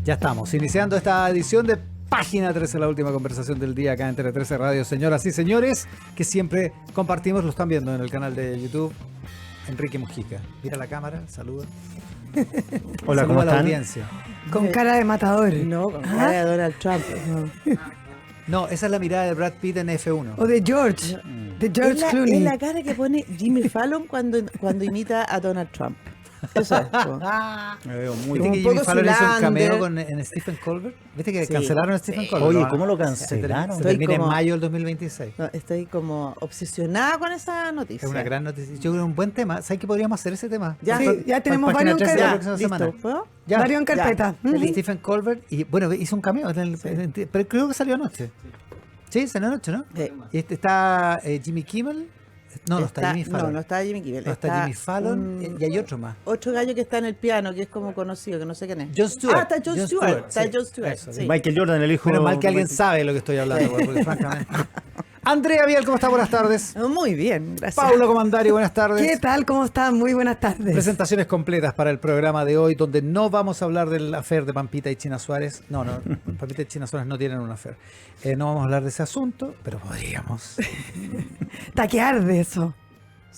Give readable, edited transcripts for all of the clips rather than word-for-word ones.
Ya estamos, iniciando esta edición de Página 13, la última conversación del día acá en Tele 13 Radio. Señoras y señores, que siempre compartimos, lo están viendo en el canal de YouTube, Enrique Mujica. Mira la cámara, saluda. Hola, saluda ¿cómo a la están? audiencia. Con cara de matador. No, con cara de Donald Trump. No. No, esa es la mirada de Brad Pitt en F1. O de George. De George Clooney. Es la cara que pone Jimmy Fallon cuando imita a Donald Trump. Eso es. Me veo muy ¿Viste un que poco Jimmy Fallon hizo un Zoolander. cameo en Stephen Colbert? ¿Viste que Sí. cancelaron a Stephen Sí. Colbert? Oye, No, ¿cómo lo se cancelaron? termina en como- mayo del 2026. No, estoy como obsesionada con esa noticia. Es una gran noticia. Yo creo que es un buen tema. ¿Sabes que podríamos hacer ese tema? Ya. Sí, ya tenemos Página varios 13 de la en próxima listo. semana. ¿Puedo? Ya. varios en carpeta. Ya. Mm. Stephen Colbert, y bueno, hizo un cameo, pero creo que salió anoche. Sí, salió anoche, ¿no? Sí. Y está Jimmy Kimmel. No está Jimmy Fallon. No está Jimmy Kimmel. No, está Jimmy Fallon y hay otro más. Otro gallo que está en el piano, que es como conocido, que no sé quién es. Jon Stewart. Ah, está Jon Jon Stewart. Stewart, Está sí. Jon Stewart. Eso, Sí. Michael Jordan, el hijo. Menos mal que alguien sabe lo que estoy hablando, porque francamente. Andrea Vial, ¿cómo está? Buenas tardes. Muy bien, gracias. Paulo Comandari, buenas tardes. ¿Qué tal? ¿Cómo están? Muy buenas tardes. Presentaciones completas para el programa de hoy, donde no vamos a hablar del affair de Pampita y China Suárez. No, Pampita y China Suárez no tienen un affair. No vamos a hablar de ese asunto, pero podríamos. Está que arde eso.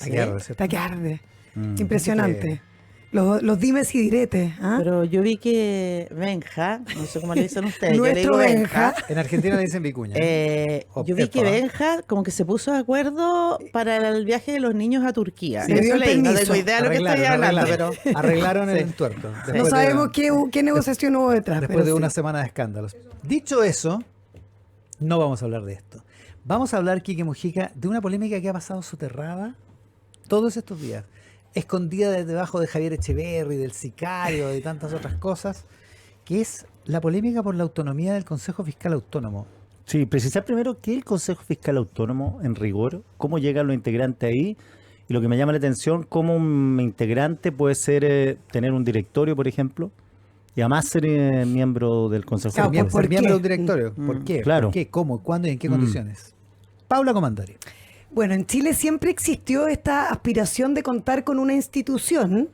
Hay que hablar, ¿cierto? Está que arde. Mm. Impresionante. Los dimes y diretes. ¿ah? Pero yo vi que Benja, no sé cómo le dicen ustedes, yo le Nuestro digo Benja. En Argentina le dicen vicuña. Yo vi que Benja como que se puso de acuerdo para el viaje de los niños a Turquía. Se dio el leí, no permiso. tengo idea de lo que estoy hablando, pero Arreglaron el Sí. entuerto. No después de- sabemos qué negociación hubo detrás. Después pero de sí. una semana de escándalos. Dicho eso, no vamos a hablar de esto. Vamos a hablar, Quique Mujica, de una polémica que ha pasado soterrada todos estos días. Escondida debajo de Javier Echeverri, del sicario, de tantas otras cosas, que es la polémica por la autonomía del Consejo Fiscal Autónomo. Sí, precisar primero qué es el Consejo Fiscal Autónomo en rigor, cómo llegan los integrantes ahí, y lo que me llama la atención, cómo un integrante puede ser tener un directorio, por ejemplo, y además ser miembro del Consejo Claro, Fiscal. ¿por miembro qué? de un directorio. ¿Por qué? Claro. ¿Por qué? ¿Cómo? ¿Cuándo y en qué condiciones? Paula Comandari. Bueno, en Chile siempre existió esta aspiración de contar con una institución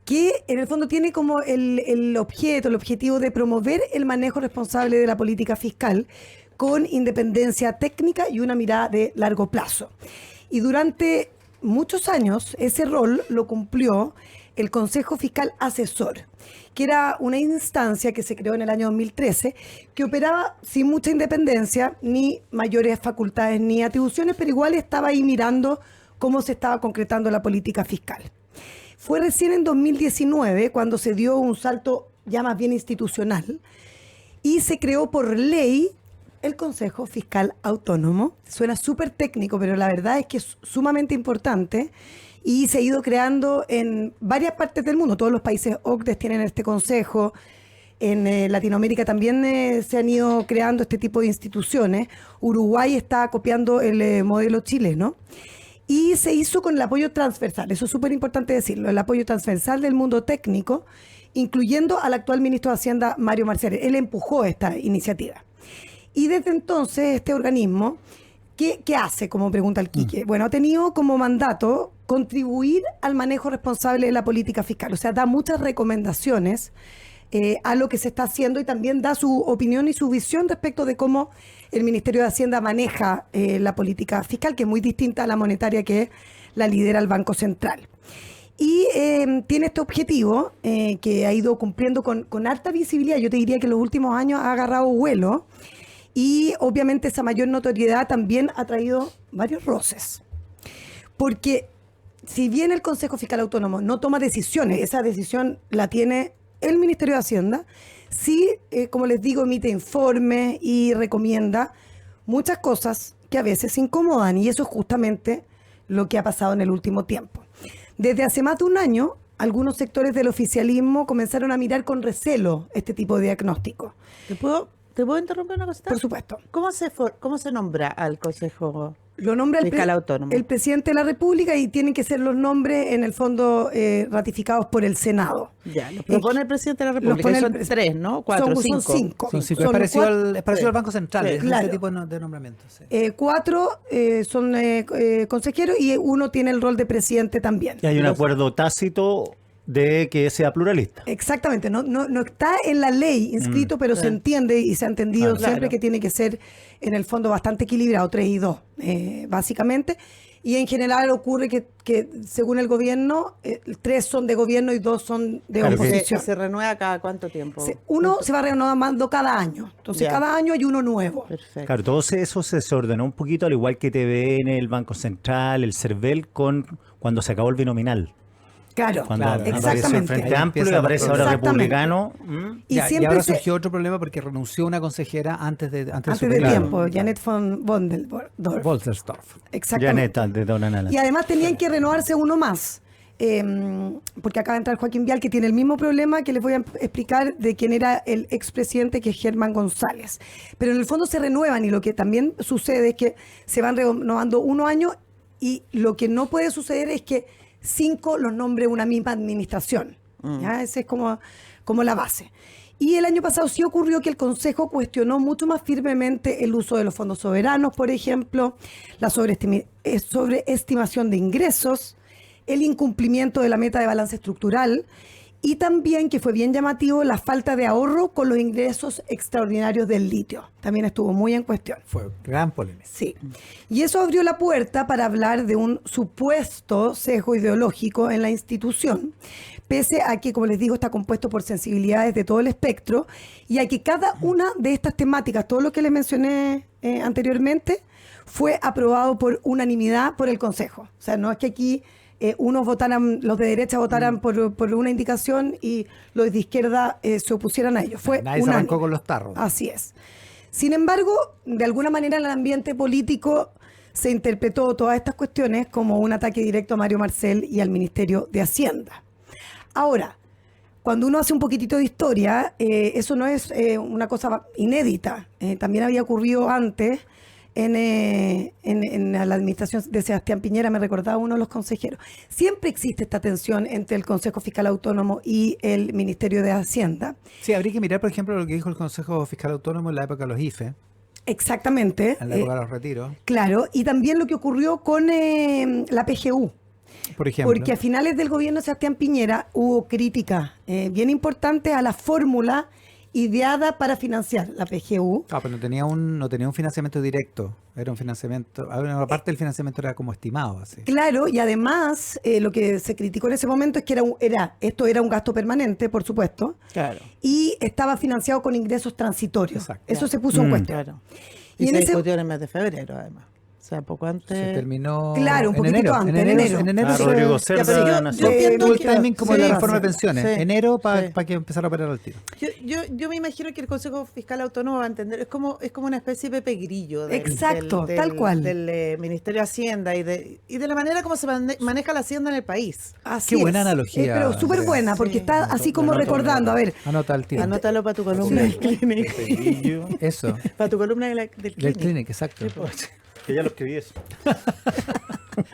que en el fondo tiene como el objetivo de promover el manejo responsable de la política fiscal con independencia técnica y una mirada de largo plazo. Y durante muchos años ese rol lo cumplió el Consejo Fiscal Asesor, que era una instancia que se creó en el año 2013, que operaba sin mucha independencia, ni mayores facultades ni atribuciones, pero igual estaba ahí mirando cómo se estaba concretando la política fiscal. Fue recién en 2019 cuando se dio un salto ya más bien institucional y se creó por ley el Consejo Fiscal Autónomo. Suena súper técnico, pero la verdad es que es sumamente importante y se ha ido creando en varias partes del mundo. Todos los países OCDE tienen este consejo. En Latinoamérica también se han ido creando este tipo de instituciones. Uruguay está copiando el modelo chileno. Y se hizo con el apoyo transversal, eso es súper importante decirlo, el apoyo transversal del mundo técnico, incluyendo al actual ministro de Hacienda, Mario Marcial. Él empujó esta iniciativa. Y desde entonces este organismo, ¿qué hace? Como pregunta el Quique. Bueno, ha tenido como mandato contribuir al manejo responsable de la política fiscal. O sea, da muchas recomendaciones a lo que se está haciendo y también da su opinión y su visión respecto de cómo el Ministerio de Hacienda maneja la política fiscal, que es muy distinta a la monetaria que la lidera el Banco Central. Y tiene este objetivo que ha ido cumpliendo con harta visibilidad. Yo te diría que en los últimos años ha agarrado vuelo y obviamente esa mayor notoriedad también ha traído varios roces. Porque si bien el Consejo Fiscal Autónomo no toma decisiones, esa decisión la tiene el Ministerio de Hacienda, sí, como les digo, emite informes y recomienda muchas cosas que a veces incomodan, y eso es justamente lo que ha pasado en el último tiempo. Desde hace más de un año, algunos sectores del oficialismo comenzaron a mirar con recelo este tipo de diagnóstico. ¿Te puedo interrumpir una cosita? Por supuesto. ¿Cómo se nombra al Consejo Lo nombra Fiscal Autónomo? el presidente de la República y tienen que ser los nombres, en el fondo, ratificados por el Senado. Ya, los propone el presidente de la los República. pone y el son pres- 3, ¿no? 4, 5. Son cinco. Son cinco. Son Es parecido, cuatro- es parecido sí. al Banco Central, Sí, es claro. ese tipo de nombramientos. Sí. 4 son consejeros y uno tiene el rol de presidente también. Y hay un acuerdo tácito de que sea pluralista. Exactamente, no está en la ley inscrito, pero se entiende y se ha entendido Claro. siempre que tiene que ser en el fondo bastante equilibrado, 3 y 2, básicamente. Y en general ocurre que según el gobierno, 3 son de gobierno y 2 son de Claro que- oposición. ¿Se renueva cada cuánto tiempo? Uno se va renovando cada año, entonces Ya. cada año hay uno nuevo. Perfecto. Claro, todo eso se ordenó un poquito, al igual que TVN, el Banco Central, el CERVEL, cuando se acabó el binominal. Claro, Cuando Claro. apareció el exactamente. Frente Ahí Amplio y empiezan aparece los ahora problemas. republicano. Y Ya, y siempre ahora se- surgió otro problema porque renunció una consejera antes de su antes del periodo. tiempo, Janet von Bondendorf. Wolterstorff. Exactamente. Janet, de Don Anala. Y además tenían que renovarse uno más. Porque acaba de entrar Joaquín Vial, que tiene el mismo problema que les voy a explicar de quién era el expresidente, que es Germán González. Pero en el fondo se renuevan, y lo que también sucede es que se van renovando 1 año, y lo que no puede suceder es que 5 los nombre una misma administración. ¿Ya? Esa es como la base. Y el año pasado sí ocurrió que el Consejo cuestionó mucho más firmemente el uso de los fondos soberanos, por ejemplo, la sobreestimación de ingresos, el incumplimiento de la meta de balance estructural, y también, que fue bien llamativo, la falta de ahorro con los ingresos extraordinarios del litio. También estuvo muy en cuestión. Fue gran polémica. Sí. Y eso abrió la puerta para hablar de un supuesto sesgo ideológico en la institución, pese a que, como les digo, está compuesto por sensibilidades de todo el espectro, y a que cada una de estas temáticas, todo lo que les mencioné anteriormente, fue aprobado por unanimidad por el Consejo. O sea, no es que aquí unos votaran, los de derecha votaran por una indicación y los de izquierda se opusieran a ello. Fue Nadie se unánime. arrancó con los tarros. Así es. Sin embargo, de alguna manera en el ambiente político se interpretó todas estas cuestiones como un ataque directo a Mario Marcel y al Ministerio de Hacienda. Ahora, cuando uno hace un poquitito de historia, eso no es una cosa inédita. También había ocurrido antes en la administración de Sebastián Piñera, me recordaba uno de los consejeros. Siempre existe esta tensión entre el Consejo Fiscal Autónomo y el Ministerio de Hacienda. Sí, habría que mirar, por ejemplo, lo que dijo el Consejo Fiscal Autónomo en la época de los IFE, Exactamente. en la época de los retiros, Claro, y también lo que ocurrió con la PGU. por ejemplo. Porque a finales del gobierno de Sebastián Piñera hubo críticas bien importantes a la fórmula ideada para financiar la PGU. Pero no tenía un financiamiento directo, era un financiamiento, una parte del financiamiento era como estimado, así. Claro, y además lo que se criticó en ese momento es que esto era un gasto permanente, por supuesto, Claro. y estaba financiado con ingresos transitorios. Exacto. Eso se puso en cuestión. Claro. Y Y en se ese- discutió en el mes de febrero, además. O sea, poco antes. Se terminó Claro, un en poquitito enero. antes, en enero. en enero. se- Rodrigo Ya, pero Cerda yo nació. entiendo tuvo el que- timing como sí, la reforma de pensiones. sí, Enero para sí. que empezara a operar al tiro. Yo me imagino que el Consejo Fiscal Autónomo va a entender, es como una especie de Pepe Grillo Exacto, tal cual. del Ministerio de Hacienda y de la manera como se maneja la Hacienda en el país. Así Qué buena es. analogía, Pero súper Andrea. buena, porque Sí. está así como recordando. A ver, Anota al tiro. Anótalo para tu columna del Clinic. Eso, Para tu columna del del Clinic. clinic, exacto. Que ya lo escribí eso.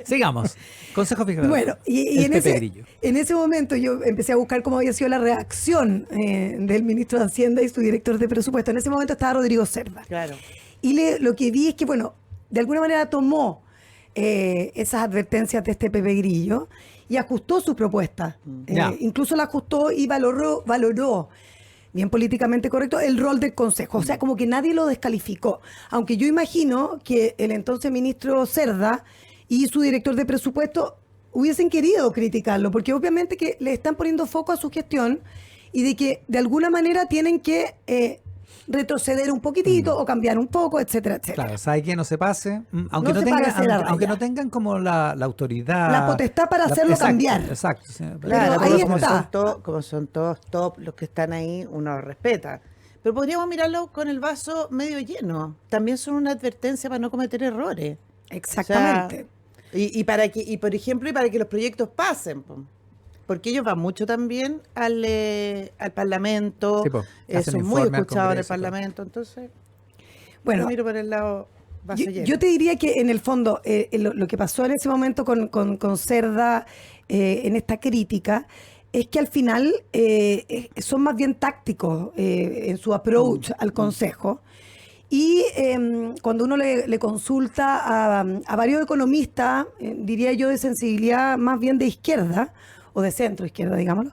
Sigamos. Consejo Fiscal. bueno, y El en, Pepe ese, Grillo. en ese momento yo empecé a buscar cómo había sido la reacción del ministro de Hacienda y su director de presupuesto. En ese momento estaba Rodrigo Cerda. Claro. Y lo que vi es que, bueno, de alguna manera tomó esas advertencias de este Pepe Grillo y ajustó su propuesta. Ya. Incluso la ajustó y valoró, bien políticamente correcto, el rol del Consejo. O sea, como que nadie lo descalificó. Aunque yo imagino que el entonces ministro Cerda y su director de presupuesto hubiesen querido criticarlo, porque obviamente que le están poniendo foco a su gestión y de que de alguna manera tienen que retroceder un poquitito o cambiar un poco, etcétera, etcétera. Claro, sabe que no se pase, aunque No no, se tengan, pase la aunque raya. no tengan como la autoridad, La potestad para hacerlo exacto, cambiar. Exacto, sí, Claro, ahí pero como está. como son todos top, los que están ahí, uno los respeta. Pero podríamos mirarlo con el vaso medio lleno. También son una advertencia para no cometer errores. Exactamente. O sea, y para que, y por ejemplo, y para que los proyectos pasen, po. Porque ellos van mucho también al Parlamento, Sí, po, hacen son muy informe al escuchados en el Congreso, Parlamento, entonces Bueno, yo miro por el lado vaso lleno. yo te diría que en el fondo lo que pasó en ese momento con Cerda en esta crítica es que al final son más bien tácticos en su approach al Consejo. Y cuando uno le consulta a varios economistas, diría yo de sensibilidad más bien de izquierda, o de centro izquierda, digámoslo,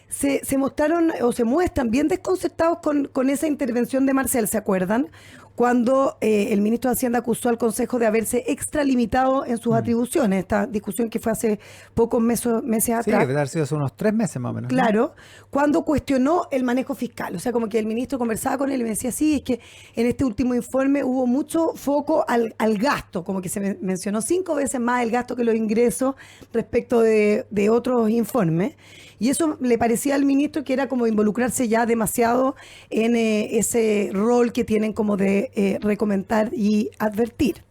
se mostraron o se muestran bien desconcertados con esa intervención de Marcel, ¿se acuerdan? Cuando el ministro de Hacienda acusó al Consejo de haberse extralimitado en sus atribuciones, esta discusión que fue hace pocos meses Sí, atrás. debe haber sido hace unos 3 meses más o menos. ¿no? Claro, cuando cuestionó el manejo fiscal. O sea, como que el ministro conversaba con él y me decía, sí, es que en este último informe hubo mucho foco al gasto, como que se mencionó 5 veces más el gasto que los ingresos respecto de otros informes. Y eso le parecía al ministro que era como involucrarse ya demasiado en ese rol que tienen como de recomendar y advertir.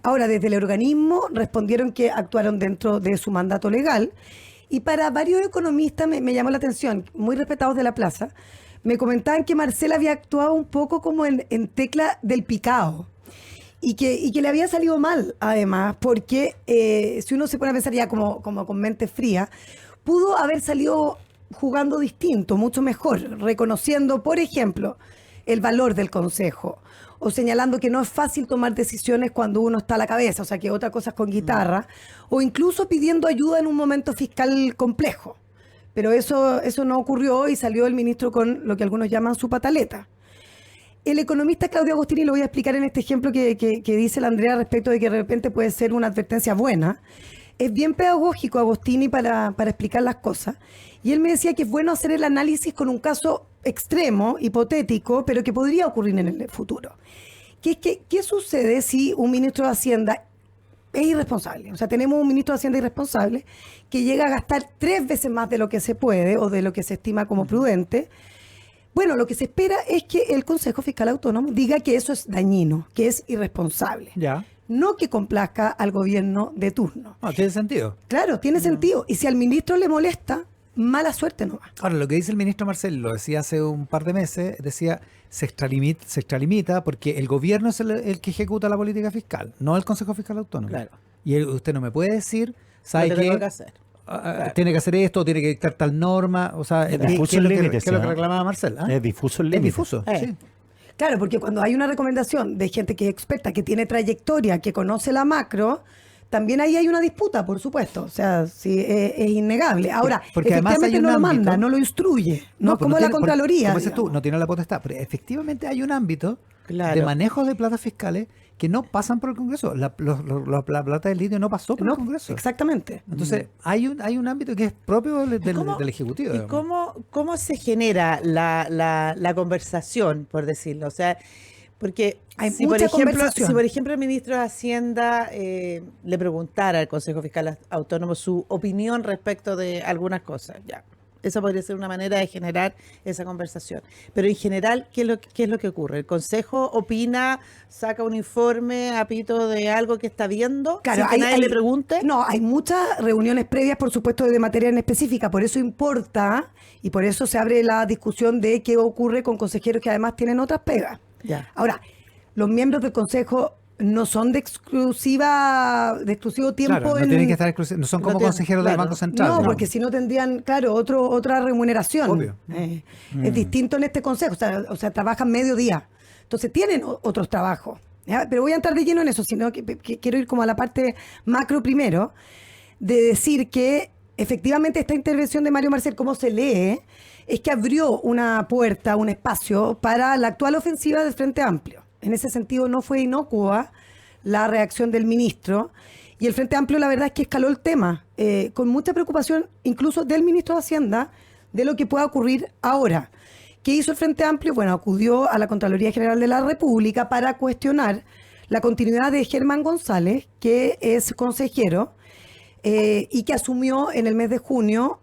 Ahora, desde el organismo respondieron que actuaron dentro de su mandato legal. Y para varios economistas me llamó la atención, muy respetados de la plaza, me comentaban que Marcel había actuado un poco como en tecla del picado. Y que le había salido mal, además, porque si uno se pone a pensar ya como con mente fría, pudo haber salido jugando distinto, mucho mejor, reconociendo, por ejemplo, el valor del Consejo, o señalando que no es fácil tomar decisiones cuando uno está a la cabeza, o sea, que otra cosa es con guitarra, o incluso pidiendo ayuda en un momento fiscal complejo. Pero eso no ocurrió y salió el ministro con lo que algunos llaman su pataleta. El economista Claudio Agostini, lo voy a explicar en este ejemplo que dice la Andrea respecto de que de repente puede ser una advertencia buena. Es bien pedagógico Agostini para explicar las cosas. Y él me decía que es bueno hacer el análisis con un caso extremo, hipotético, pero que podría ocurrir en el futuro. ¿Qué sucede si un ministro de Hacienda es irresponsable? O sea, tenemos un ministro de Hacienda irresponsable que llega a gastar 3 veces más de lo que se puede o de lo que se estima como prudente. Bueno, lo que se espera es que el Consejo Fiscal Autónomo diga que eso es dañino, que es irresponsable. Ya. No que complazca al gobierno de turno. No, tiene sentido. Claro, tiene sentido. Y si al ministro le molesta, mala suerte no va. Ahora, lo que dice el ministro Marcel, lo decía hace un par de meses, decía, se extralimita porque el gobierno es el que ejecuta la política fiscal, no el Consejo Fiscal Autónomo. Claro. Y usted no me puede decir, ¿sabe Lo que tengo qué? que hacer. Claro. Tiene que hacer esto, tiene que dictar tal norma, o sea, Es ¿qué difuso es lo el que, límite, qué es lo sí, que ¿no? reclamaba Marcel? ¿Ah? Es difuso el Es límite. difuso, sí. Claro, porque cuando hay una recomendación de gente que es experta, que tiene trayectoria, que conoce la macro, también ahí hay una disputa, por supuesto. O sea, sí, es innegable. Ahora, Porque además hay efectivamente un no lo ámbito- manda, no lo instruye. No, pues como la tiene- Contraloría. Como dices tú, digamos. no tiene la potestad, pero efectivamente hay un ámbito Claro. de manejo de platas fiscales que no pasan por el Congreso. La plata del litio no pasó por No, el Congreso. exactamente. Entonces, hay un ámbito que es propio del ¿Cómo- Ejecutivo. ¿Y digamos. cómo se genera la conversación, por decirlo? O sea, porque Hay si por mucha ejemplo, conversación. si por ejemplo el ministro de Hacienda le preguntara al Consejo Fiscal Autónomo su opinión respecto de algunas cosas, ya. Esa podría ser una manera de generar esa conversación. Pero en general, ¿qué es lo que ocurre? ¿El Consejo opina, saca un informe a pito de algo que está viendo sin que nadie le pregunte? No, hay muchas reuniones previas, por supuesto, de materia en específica. Por eso importa y por eso se abre la discusión de qué ocurre con consejeros que además tienen otras pegas. Ya. Ahora, los miembros del Consejo no son de exclusivo tiempo Claro, no en... tienen que estar no son No como tienen- consejeros del claro. Banco Central. No, digamos. porque si no tendrían, claro, otra remuneración. Obvio. Es distinto en este consejo, o sea, trabajan medio día. Entonces tienen otros trabajos. ¿Ya? Pero voy a entrar de lleno en eso, sino que quiero ir como a la parte macro primero, de decir que efectivamente esta intervención de Mario Marcel, como se lee, es que abrió una puerta, un espacio para la actual ofensiva del Frente Amplio. En ese sentido no fue inocua la reacción del ministro. Y el Frente Amplio, la verdad es que escaló el tema, con mucha preocupación, incluso del ministro de Hacienda, de lo que pueda ocurrir ahora. ¿Qué hizo el Frente Amplio? Bueno, acudió a la Contraloría General de la República para cuestionar la continuidad de Germán González, que es consejero, y que asumió en el mes de junio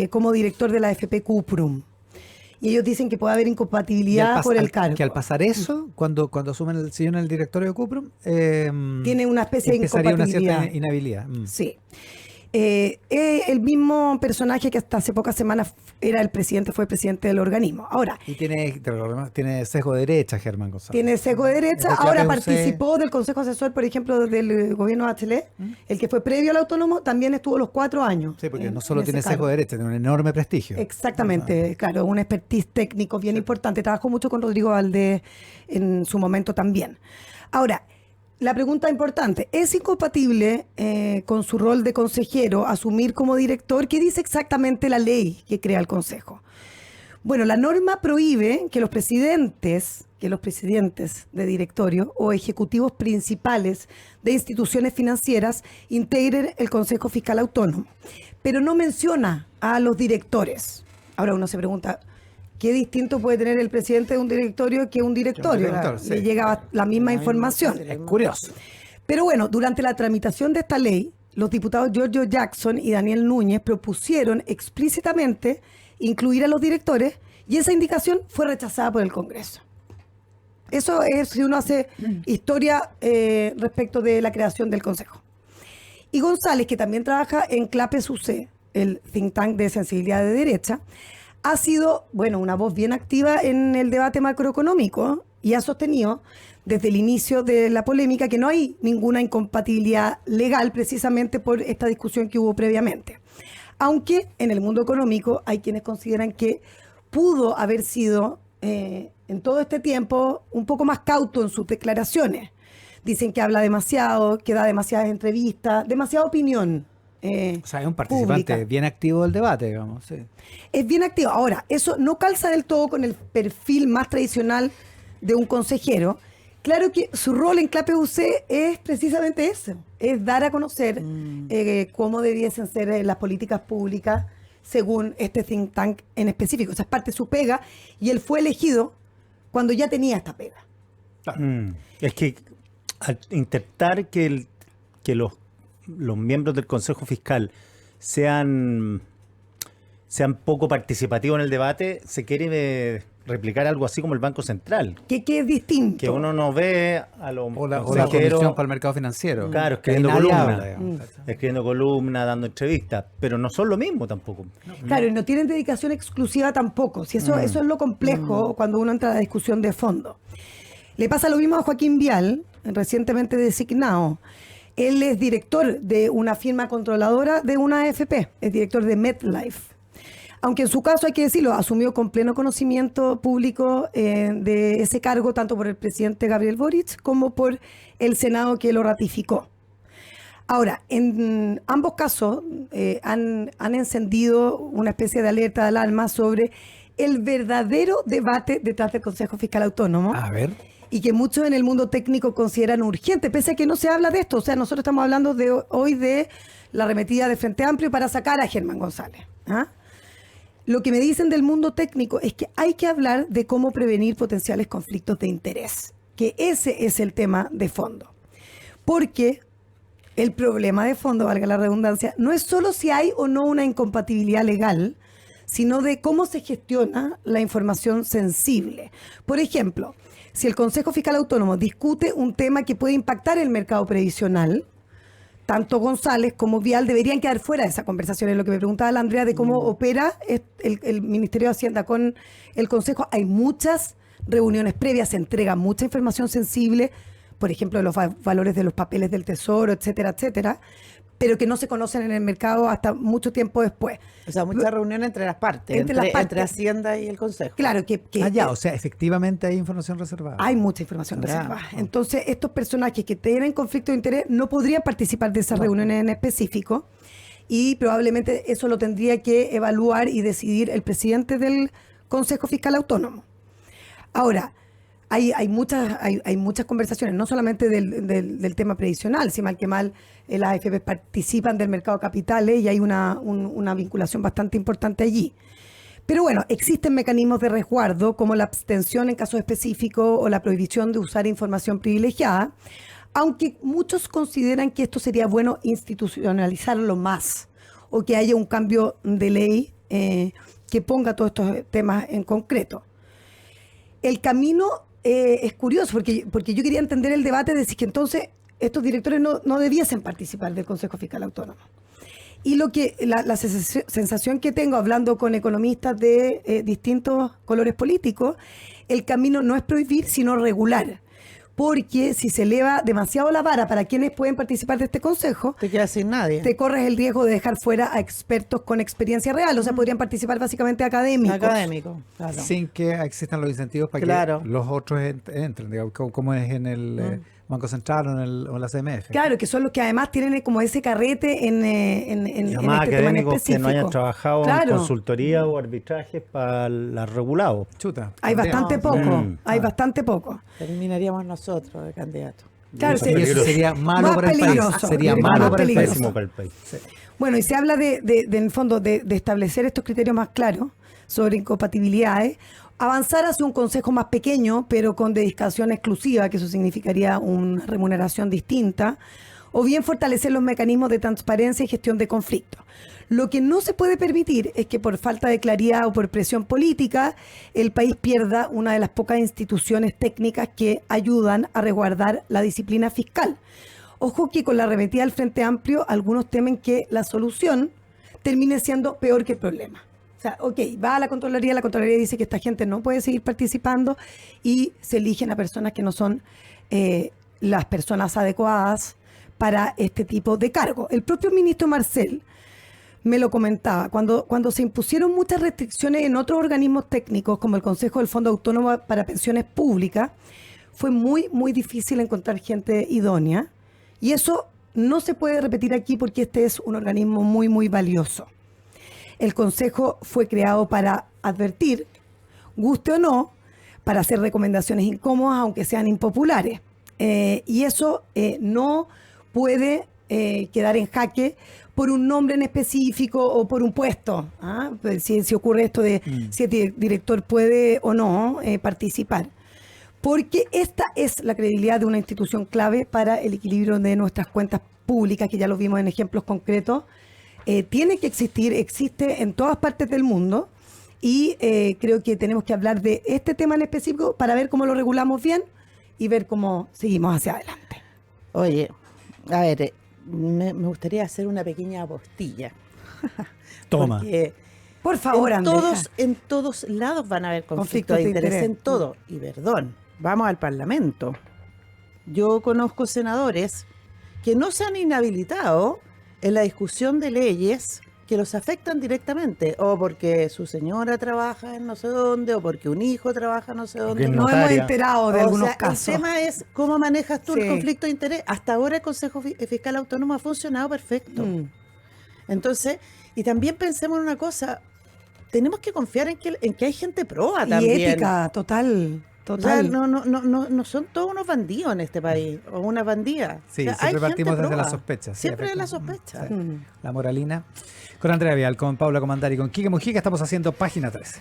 como director de la AFP Cuprum. Y ellos dicen que puede haber Y incompatibilidad por el cargo. Que al pasar eso, cuando asumen el sillón en el directorio de Cuprum, Tiene una especie de empezaría una incompatibilidad. cierta inhabilidad. Sí. El mismo personaje que hasta hace pocas semanas fue presidente del organismo. Ahora, Y tiene sesgo de derecha, Germán González. tiene sesgo de derecha, De ahora KPUC. participó del consejo asesor, por ejemplo, del gobierno de Bachelet, el que fue previo al autónomo, también estuvo los 4 años. Sí, porque en- no solo en ese tiene cargo. sesgo de derecha, tiene un enorme prestigio. Exactamente, claro, un expertise técnico bien importante. Trabajó mucho con Rodrigo Valdés en su momento también. Ahora, la pregunta importante, ¿es incompatible con su rol de consejero asumir como director? ¿Qué dice exactamente la ley que crea el Consejo? Bueno, la norma prohíbe que los presidentes de directorio o ejecutivos principales de instituciones financieras integren el Consejo Fiscal Autónomo, pero no menciona a los directores. Ahora uno se pregunta, ¿qué distinto puede tener el presidente de un directorio que un directorio? director, sí. Le llega la misma información. Es curioso. Pero bueno, durante la tramitación de esta ley, los diputados Giorgio Jackson y Daniel Núñez propusieron explícitamente incluir a los directores y esa indicación fue rechazada por el Congreso. Eso es si uno hace historia respecto de la creación del Consejo. Y González, que también trabaja en CLAPES UC, el think tank de sensibilidad de derecha, ha sido, bueno, una voz bien activa en el debate macroeconómico y ha sostenido desde el inicio de la polémica que no hay ninguna incompatibilidad legal precisamente por esta discusión que hubo previamente. Aunque en el mundo económico hay quienes consideran que pudo haber sido en todo este tiempo un poco más cauto en sus declaraciones. Dicen que habla demasiado, que da demasiadas entrevistas, demasiada opinión. O sea, es un participante pública. bien activo del debate, digamos. Sí. Es bien activo. Ahora, eso no calza del todo con el perfil más tradicional de un consejero. Claro que su rol en CLAPES UC es precisamente eso, es dar a conocer cómo debiesen ser las políticas públicas según este think tank en específico. O sea, es parte de su pega y él fue elegido cuando ya tenía esta pega. Es que al intentar que los miembros del Consejo Fiscal sean poco participativos en el debate, se quiere replicar algo así como el Banco Central, Que es distinto. que uno no ve a los O la consejeros, Comisión para el Mercado Financiero. claro, Que ahí escribiendo nadie columnas, habla, digamos. escribiendo columnas, dando entrevistas, pero no son lo mismo tampoco. Claro, y no tienen dedicación exclusiva tampoco. Si eso es lo complejo cuando uno entra a la discusión de fondo. Le pasa lo mismo a Joaquín Vial, recientemente designado. Él es director de una firma controladora de una AFP, es director de MetLife. Aunque en su caso, hay que decirlo, asumió con pleno conocimiento público de ese cargo, tanto por el presidente Gabriel Boric como por el Senado que lo ratificó. Ahora, en ambos casos han encendido una especie de alerta de alarma sobre el verdadero debate detrás del Consejo Fiscal Autónomo. A ver. Y que muchos en el mundo técnico consideran urgente, pese a que no se habla de esto. O sea, nosotros estamos hablando hoy de la arremetida de Frente Amplio para sacar a Germán González. ¿Ah? Lo que me dicen del mundo técnico es que hay que hablar de cómo prevenir potenciales conflictos de interés, que ese es el tema de fondo. Porque el problema de fondo, valga la redundancia, no es solo si hay o no una incompatibilidad legal, sino de cómo se gestiona la información sensible. Por ejemplo, si el Consejo Fiscal Autónomo discute un tema que puede impactar el mercado previsional, tanto González como Vial deberían quedar fuera de esa conversación. Es lo que me preguntaba la Andrea de cómo opera el Ministerio de Hacienda con el Consejo. Hay muchas reuniones previas, se entrega mucha información sensible, por ejemplo, de los valores de los papeles del Tesoro, etcétera, etcétera, pero que no se conocen en el mercado hasta mucho tiempo después. O sea, mucha reunión entre las partes, Entre las partes. entre Hacienda y el Consejo. Claro que O sea, efectivamente hay información reservada. hay mucha información Ya. reservada. Entonces, estos personajes que tienen conflicto de interés no podrían participar de esas reuniones en específico y probablemente eso lo tendría que evaluar y decidir el presidente del Consejo Fiscal Autónomo. Ahora, hay muchas conversaciones, no solamente del tema previsional, si mal que mal las AFP participan del mercado de capitales y hay una vinculación bastante importante allí. Pero bueno, existen mecanismos de resguardo como la abstención en casos específicos o la prohibición de usar información privilegiada, aunque muchos consideran que esto sería bueno institucionalizarlo más o que haya un cambio de ley que ponga todos estos temas en concreto. El camino es curioso porque yo quería entender el debate de si que entonces estos directores no debiesen participar del Consejo Fiscal Autónomo. Y la sensación que tengo hablando con economistas de distintos colores políticos, el camino no es prohibir, sino regular. Porque si se eleva demasiado la vara para quienes pueden participar de este consejo, Te quedas sin nadie. te corres el riesgo de dejar fuera a expertos con experiencia real. O sea, podrían participar básicamente académicos. Académico, claro. Sin que existan los incentivos para Claro. que los otros entren, digamos, como es en el Banco Central o en la CMF. Claro, que son los que además tienen como ese carrete en Y además este tema en académicos que no hayan específico. trabajado en Claro. consultoría o arbitraje para la regulado. Chuta. Hay también. bastante No, poco, sí. hay bastante poco. Terminaríamos nosotros de candidatos. Claro, Eso sí. Y eso peligroso. sería malo Más para el peligroso. país. Sería Más malo para el país. peligroso. Pésimo para el país. Bueno, y se habla en el fondo, de establecer estos criterios más claros sobre incompatibilidades, avanzar hacia un consejo más pequeño, pero con dedicación exclusiva, que eso significaría una remuneración distinta, o bien fortalecer los mecanismos de transparencia y gestión de conflictos. Lo que no se puede permitir es que por falta de claridad o por presión política, el país pierda una de las pocas instituciones técnicas que ayudan a resguardar la disciplina fiscal. Ojo que con la arremetida del Frente Amplio, algunos temen que la solución termine siendo peor que el problema. O sea, ok, va a la Contraloría dice que esta gente no puede seguir participando y se eligen a personas que no son las personas adecuadas para este tipo de cargo. El propio ministro Marcel me lo comentaba, cuando se impusieron muchas restricciones en otros organismos técnicos, como el Consejo del Fondo Autónomo para Pensiones Públicas, fue muy, muy difícil encontrar gente idónea. Y eso no se puede repetir aquí porque este es un organismo muy, muy valioso. El Consejo fue creado para advertir, guste o no, para hacer recomendaciones incómodas, aunque sean impopulares. Y eso no puede quedar en jaque por un nombre en específico o por un puesto. ¿Ah? Pues si ocurre esto de si el director puede o no participar. Porque esta es la credibilidad de una institución clave para el equilibrio de nuestras cuentas públicas, que ya lo vimos en ejemplos concretos. Tiene que existir, existe en todas partes del mundo y creo que tenemos que hablar de este tema en específico para ver cómo lo regulamos bien y ver cómo seguimos hacia adelante. Oye, a ver, me gustaría hacer una pequeña apostilla. Toma. Porque Por favor, Andrea. en todos lados van a haber conflictos de interés, en todo. Y perdón, vamos al Parlamento. Yo conozco senadores que no se han inhabilitado en la discusión de leyes que los afectan directamente, o porque su señora trabaja en no sé dónde, o porque un hijo trabaja no sé dónde. Porque Nos hemos notaria. enterado de O algunos sea, casos. el tema es cómo manejas tú Sí. el conflicto de interés. Hasta ahora el Consejo Fiscal Autónomo ha funcionado perfecto. Entonces, y también pensemos en una cosa, tenemos que confiar en que hay gente proba Y también. ética, total. O sea, Total. no son todos unos bandidos en este país, o unas bandidas. Sí, O sea, hay siempre partimos gente desde la proba. sospecha. sí, Siempre de la efectivamente. sospecha. Sí. La moralina. Con Andrea Vial, con Paula Comandari, con Quique Mujica estamos haciendo Página 13.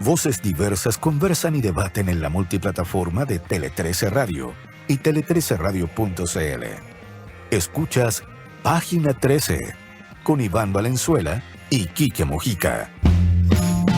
Voces diversas conversan y debaten en la multiplataforma de Tele 13 Radio y tele13radio.cl. Escuchas Página 13 con Iván Valenzuela y Quique Mujica.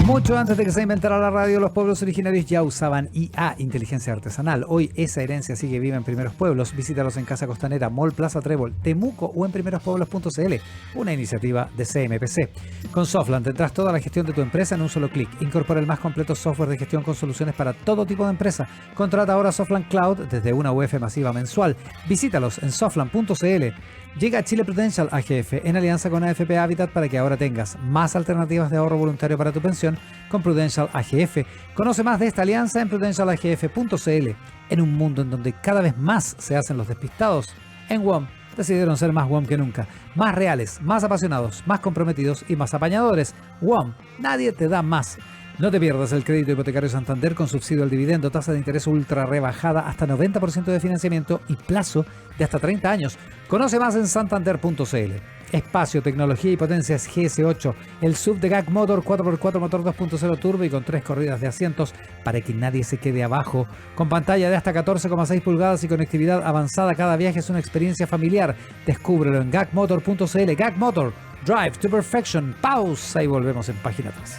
Mucho antes de que se inventara la radio, los pueblos originarios ya usaban IA, inteligencia artesanal. Hoy esa herencia sigue viva en Primeros Pueblos. Visítalos en Casa Costanera, Mall Plaza Trébol, Temuco o en primerospueblos.cl, una iniciativa de CMPC. Con Softland tendrás toda la gestión de tu empresa en un solo clic. Incorpora el más completo software de gestión con soluciones para todo tipo de empresa. Contrata ahora Softland Cloud desde una UF masiva mensual. Visítalos en softland.cl. Llega Chile Prudential AGF en alianza con AFP Habitat para que ahora tengas más alternativas de ahorro voluntario para tu pensión con Prudential AGF. Conoce más de esta alianza en prudentialagf.cl. En un mundo en donde cada vez más se hacen los despistados, en WOM decidieron ser más WOM que nunca. Más reales, más apasionados, más comprometidos y más apañadores. WOM, nadie te da más. No te pierdas el crédito hipotecario Santander con subsidio al dividendo, tasa de interés ultra rebajada, hasta 90% de financiamiento y plazo de hasta 30 años. Conoce más en santander.cl. Espacio, tecnología y potencias GS8, el SUV de GAC Motor 4x4 motor 2.0 turbo y con 3 corridas de asientos para que nadie se quede abajo. Con pantalla de hasta 14,6 pulgadas y conectividad avanzada, cada viaje es una experiencia familiar. Descúbrelo en gacmotor.cl. GAC Motor, Drive to Perfection. Pausa y volvemos en Página 3.